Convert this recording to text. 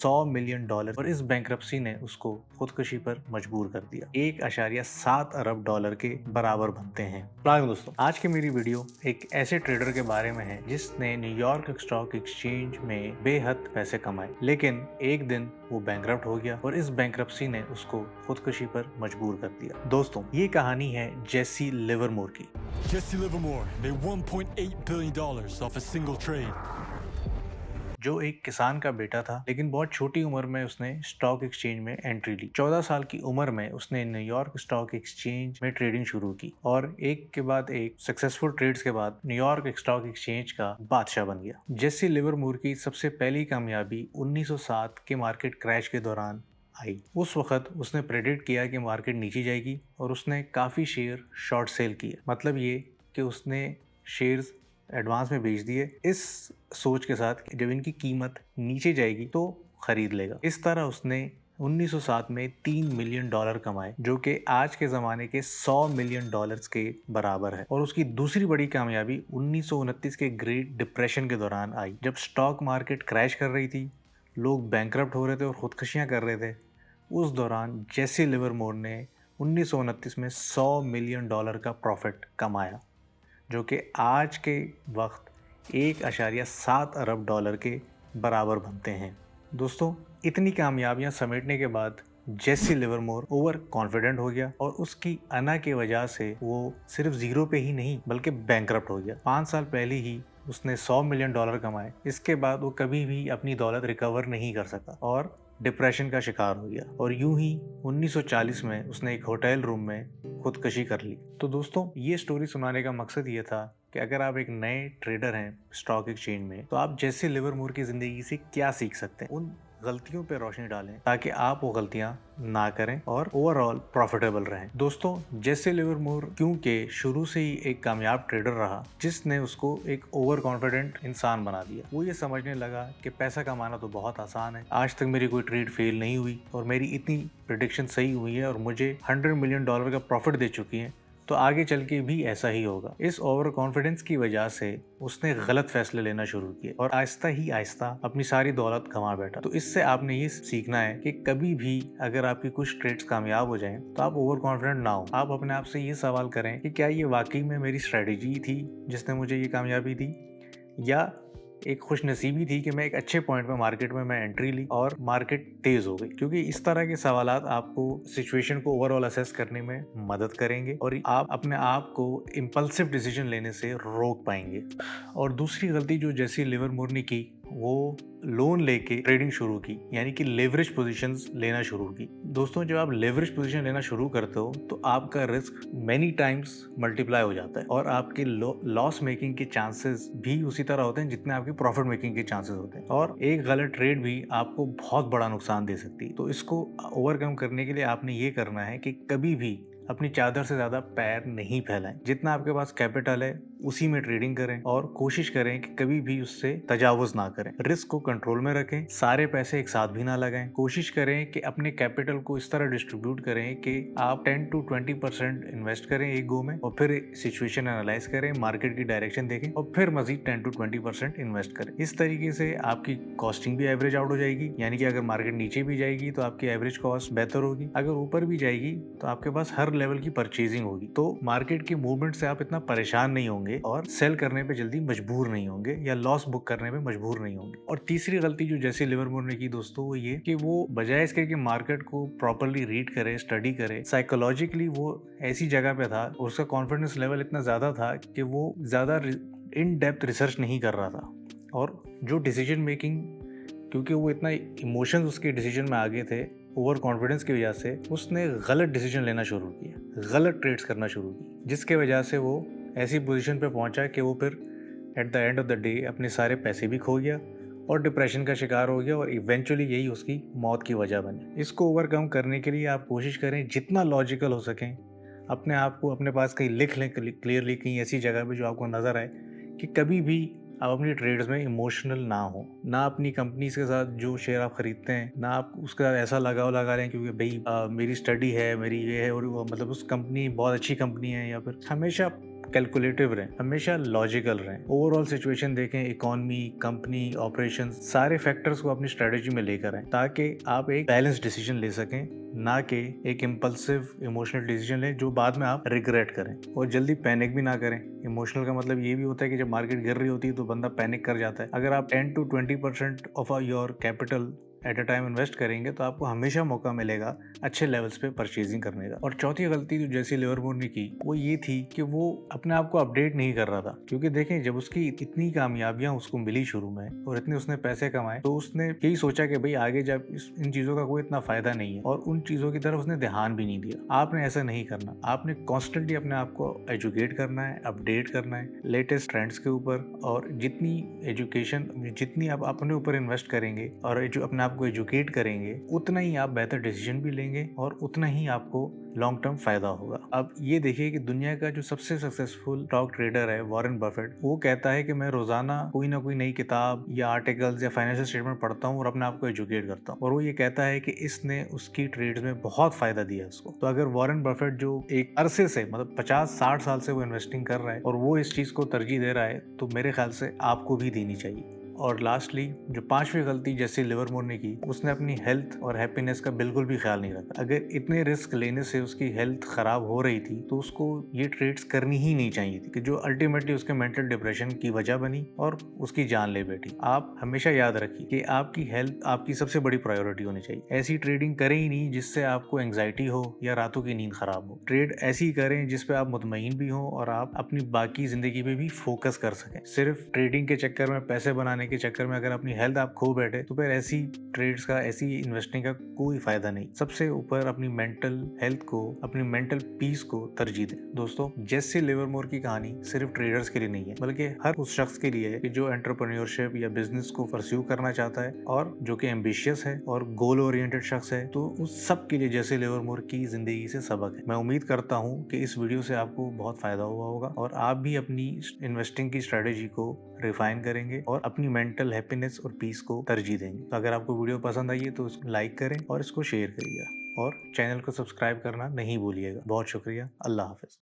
$100 million और इस bankruptcy ने उसको खुदकुशी पर मजबूर कर दिया। 1.7 अरब डॉलर के बराबर बनते हैं। दोस्तों, आज की मेरी वीडियो एक ऐसे ट्रेडर के बारे में है जिसने न्यूयॉर्क स्टॉक एक्सचेंज में बेहद पैसे कमाए, लेकिन एक दिन वो बैंकरप्ट हो गया और इस बैंक्रप्सी ने उसको खुदकुशी पर मजबूर कर दिया। दोस्तों, ये कहानी है जेसी लिवरमोर की। Jesse Livermore made $1.8 billion off a single trade. जो एक किसान का बेटा था, लेकिन बहुत छोटी उम्र में उसने स्टॉक एक्सचेंज में एंट्री ली। 14 साल की उम्र में उसने न्यूयॉर्क स्टॉक एक्सचेंज में ट्रेडिंग शुरू की और एक के बाद एक सक्सेसफुल ट्रेड्स के बाद न्यूयॉर्क स्टॉक एक्सचेंज का बादशाह बन गया। जेसी लिवरमोर की सबसे पहली कामयाबी 1907 के मार्केट क्रैश के दौरान आई। उस वक्त उसने प्रेडिक्ट किया कि मार्केट नीचे जाएगी और उसने काफी शेयर शॉर्ट सेल किए। मतलब ये कि उसने शेयर्स एडवांस में बेच दिए, इस सोच के साथ कि जब इनकी कीमत नीचे जाएगी तो खरीद लेगा। इस तरह उसने 1907 में $3 मिलियन कमाए, जो कि आज के ज़माने के $100 मिलियन के बराबर है। और उसकी दूसरी बड़ी कामयाबी 1929 के ग्रेट डिप्रेशन के दौरान आई, जब स्टॉक मार्केट क्रैश कर रही थी, लोग बैंकरप्ट हो रहे थे और खुदकुशियाँ कर रहे थे। उस दौरान जेसी लिवरमोर ने 1929 में $100 मिलियन का प्रॉफिट कमाया, जो कि आज के वक्त 1.7 अरब डॉलर के बराबर बनते हैं। दोस्तों, इतनी कामयाबियां समेटने के बाद जेसी लिवरमोर ओवर कॉन्फिडेंट हो गया और उसकी अना की वजह से वो सिर्फ जीरो पे ही नहीं बल्कि बैंकरप्ट हो गया। 5 साल पहले ही उसने $100 मिलियन कमाए। इसके बाद वो कभी भी अपनी दौलत रिकवर नहीं कर सका और डिप्रेशन का शिकार हो गया और यूं ही 1940 में उसने एक होटल रूम में खुदकुशी कर ली। तो दोस्तों, ये स्टोरी सुनाने का मकसद ये था कि अगर आप एक नए ट्रेडर हैं स्टॉक एक्सचेंज में, तो आप जेसी लिवरमोर की जिंदगी से क्या सीख सकते हैं, उन गलतियों पे रोशनी डालें ताकि आप वो गलतियां ना करें और ओवरऑल प्रॉफिटेबल रहें। दोस्तों, जेसी लिवरमोर क्योंकि शुरू से ही एक कामयाब ट्रेडर रहा, जिसने उसको एक ओवर कॉन्फिडेंट इंसान बना दिया। वो ये समझने लगा कि पैसा कमाना तो बहुत आसान है, आज तक मेरी कोई ट्रेड फेल नहीं हुई और मेरी इतनी प्रिडिक्शन सही हुई है और मुझे $100 मिलियन का प्रॉफिट दे चुकी है, तो आगे चल के भी ऐसा ही होगा। इस ओवर कॉन्फिडेंस की वजह से उसने गलत फैसले लेना शुरू किए और आहिस्ता ही आहिस्ता अपनी सारी दौलत गंवा बैठा। तो इससे आपने ये सीखना है कि कभी भी अगर आपकी कुछ ट्रेड्स कामयाब हो जाएं, तो आप ओवर कॉन्फिडेंट ना हो। आप अपने आप से ये सवाल करें कि क्या ये वाकई में मेरी स्ट्रेटेजी थी जिसने मुझे ये कामयाबी दी, या एक खुश नसीबी थी कि मैं एक अच्छे पॉइंट में मार्केट में मैं एंट्री ली और मार्केट तेज हो गई। क्योंकि इस तरह के सवालात आपको सिचुएशन को ओवरऑल असेस करने में मदद करेंगे और आप अपने आप को इम्पल्सिव डिसीजन लेने से रोक पाएंगे। और दूसरी गलती जो जेसी लिवरमोर ने की, वो लोन लेके ट्रेडिंग शुरू की, यानी कि लेवरेज पोजीशंस लेना शुरू की। दोस्तों, जब आप लेवरेज पोजीशन लेना शुरू करते हो तो आपका रिस्क मेनी टाइम्स मल्टीप्लाई हो जाता है और आपके लॉस मेकिंग के चांसेस भी उसी तरह होते हैं जितने आपके प्रॉफिट मेकिंग के चांसेस होते हैं। और एक गलत ट्रेड भी आपको बहुत बड़ा नुकसान दे सकती है। तो इसको ओवरकम करने के लिए आपने ये करना है कि कभी भी अपनी चादर से ज्यादा पैर नहीं फैलाएं। जितना आपके पास कैपिटल है उसी में ट्रेडिंग करें और कोशिश करें कि कभी भी उससे तजावुज ना करें। रिस्क को कंट्रोल में रखें, सारे पैसे एक साथ भी ना लगाएं। कोशिश करें कि अपने कैपिटल को इस तरह डिस्ट्रीब्यूट करें कि आप 10 to 20% इन्वेस्ट करें एक गो में और फिर सिचुएशन एनालाइज करें, मार्केट की डायरेक्शन देखें और फिर मजीद 10 to 20% इन्वेस्ट करें। इस तरीके से आपकी कॉस्टिंग भी एवरेज आउट हो जाएगी, यानी कि अगर मार्केट नीचे भी जाएगी तो आपकी एवरेज कॉस्ट बेहतर होगी, अगर ऊपर भी जाएगी तो आपके पास हर लेवल की परचेजिंग होगी। तो मार्केट की मूवमेंट से आप इतना परेशान नहीं होंगे और सेल करने पे जल्दी मजबूर नहीं होंगे या लॉस बुक करने पे मजबूर नहीं होंगे। और तीसरी गलती जो जेसी लिवरमोर ने की दोस्तों, वो ये कि वो बजाय इसके कि मार्केट को प्रॉपरली रीड करे, स्टडी करे, साइकोलॉजिकली वो ऐसी जगह पे था, उसका कॉन्फिडेंस लेवल इतना ज्यादा था कि वो ज्यादा इन डेप्थ रिसर्च नहीं कर रहा था। और जो डिसीजन मेकिंग, क्योंकि वो इतना इमोशंस उसके डिसीजन में आगे थे, ओवर कॉन्फिडेंस की वजह से उसने गलत डिसीजन लेना शुरू किया, गलत ट्रेड्स करना शुरू की, जिसके वजह से वो ऐसी पोजीशन पे पहुंचा कि वो फिर at the end of the day अपने सारे पैसे भी खो गया और डिप्रेशन का शिकार हो गया और इवेंचुअली यही उसकी मौत की वजह बनी। इसको ओवरकम करने के लिए आप कोशिश करें जितना लॉजिकल हो सकें, अपने आप को अपने पास कहीं लिख लें क्लियरली, कहीं ऐसी जगह पे जो आपको नजर आए कि कभी भी आप अपनी ट्रेड्स में इमोशनल ना हो, ना अपनी कंपनीज के साथ जो शेयर आप खरीदते हैं, ना आप उसके साथ ऐसा लगाव लगा रहे हैं क्योंकि भाई मेरी स्टडी है, मेरी ये है और वो, मतलब उस कंपनी बहुत अच्छी कंपनी है, या फिर हमेशा कैलकुलेटिव रहें, हमेशा लॉजिकल रहें, ओवरऑल सिचुएशन देखें, इकोनॉमी, कंपनी, ऑपरेशन, सारे फैक्टर्स को अपनी स्ट्रेटेजी में लेकर आए ताकि आप एक बैलेंस डिसीजन ले सकें, ना कि एक इम्पल्सिव इमोशनल डिसीजन लें जो बाद में आप रिग्रेट करें। और जल्दी पैनिक भी ना करें। इमोशनल का मतलब ये भी होता है कि जब मार्केट गिर रही होती है तो बंदा पैनिक कर जाता है। अगर आप 10 to 20% of your capital at a time invest करेंगे तो आपको हमेशा मौका मिलेगा अच्छे लेवल्स पे परचेजिंग करने का। और चौथी गलती जो जेसी लिवरमोर ने की वो ये थी कि वो अपने आप को अपडेट नहीं कर रहा था, क्योंकि देखें जब उसकी इतनी कामयाबियां उसको मिली शुरू में और इतने उसने पैसे कमाए तो उसने यही सोचा कि भाई आगे जब इन चीज़ों का कोई इतना फायदा नहीं है, और उन चीज़ों की तरफ उसने ध्यान भी नहीं दिया। आपने ऐसा नहीं करना, आपने कॉन्स्टेंटली अपने आप को एजुकेट करना है, अपडेट करना है लेटेस्ट ट्रेंड्स के ऊपर। और जितनी एजुकेशन, जितनी आप अपने ऊपर इन्वेस्ट करेंगे और अपने आप को एजुकेट करेंगे, उतना ही आप बेहतर डिसीजन भी लेंगे और उतना ही आपको लॉन्ग टर्म फायदा होगा। अब ये देखिए कि दुनिया का जो सबसे सक्सेसफुल स्टॉक ट्रेडर है वॉरेन बफेट, वो कहता है कि मैं रोजाना कोई ना कोई नई किताब या आर्टिकल्स या फाइनेंशियल स्टेटमेंट पढ़ता हूँ और अपने आप को एजुकेट करता हूँ। और वो ये कहता है कि इसने उसकी ट्रेड्स में बहुत फायदा दिया उसको। तो अगर वॉरेन बफेट जो एक अरसे से, मतलब 50-60 साल से वो इन्वेस्टिंग कर रहा है और वो इस चीज को तरजीह दे रहा है, तो मेरे ख्याल से आपको भी देनी चाहिए। और लास्टली जो पांचवी गलती जेसी लिवरमोर ने की, उसने अपनी हेल्थ और हैप्पीनेस का बिल्कुल भी ख्याल नहीं रखा। अगर इतने रिस्क लेने से उसकी हेल्थ खराब हो रही थी तो उसको ये ट्रेड्स करनी ही नहीं चाहिए थी, कि जो अल्टीमेटली उसके मेंटल डिप्रेशन की वजह बनी और उसकी जान ले बैठी। आप हमेशा याद रखिए कि आपकी हेल्थ आपकी सबसे बड़ी प्रायोरिटी होनी चाहिए। ऐसी ट्रेडिंग करें ही नहीं जिससे आपको एंग्जाइटी हो या रातों की नींद खराब हो। ट्रेड ऐसी करें जिसपे आप मुतमईन भी हो और आप अपनी बाकी जिंदगी पे भी फोकस कर सकें। सिर्फ ट्रेडिंग के चक्कर में, पैसे बनाने के चक्कर में अगर अपनी हेल्थ आप खो बैठे तो फिर ऐसी ट्रेड्स का, ऐसी इन्वेस्टिंग का कोई फायदा नहीं। सबसे ऊपर अपनी मेंटल हेल्थ को, अपनी मेंटल पीस को तरजीह दें। दोस्तों, जेसी लिवरमोर की कहानी सिर्फ ट्रेडर्स के लिए नहीं है, बल्कि हर उस शख्स के लिए है कि जो एंटरप्रेन्योरशिप या बिजनेस को परस्यू करना चाहता है और जो कि एम्बिशियस है और गोल ओरिएंटेड शख्स है। तो उस सब के लिए जेसी लिवरमोर की जिंदगी से सबक है। मैं उम्मीद करता हूँ कि इस वीडियो से आपको बहुत फायदा हुआ होगा और आप भी अपनी इन्वेस्टिंग की स्ट्रेटेजी को रिफाइन करेंगे और अपनी मेंटल हैप्पीनेस और पीस को तरजीह देंगे। तो अगर आपको वीडियो पसंद आई है तो इसको लाइक करें और इसको शेयर करिएगा और चैनल को सब्सक्राइब करना नहीं भूलिएगा। बहुत शुक्रिया। अल्लाह हाफिज।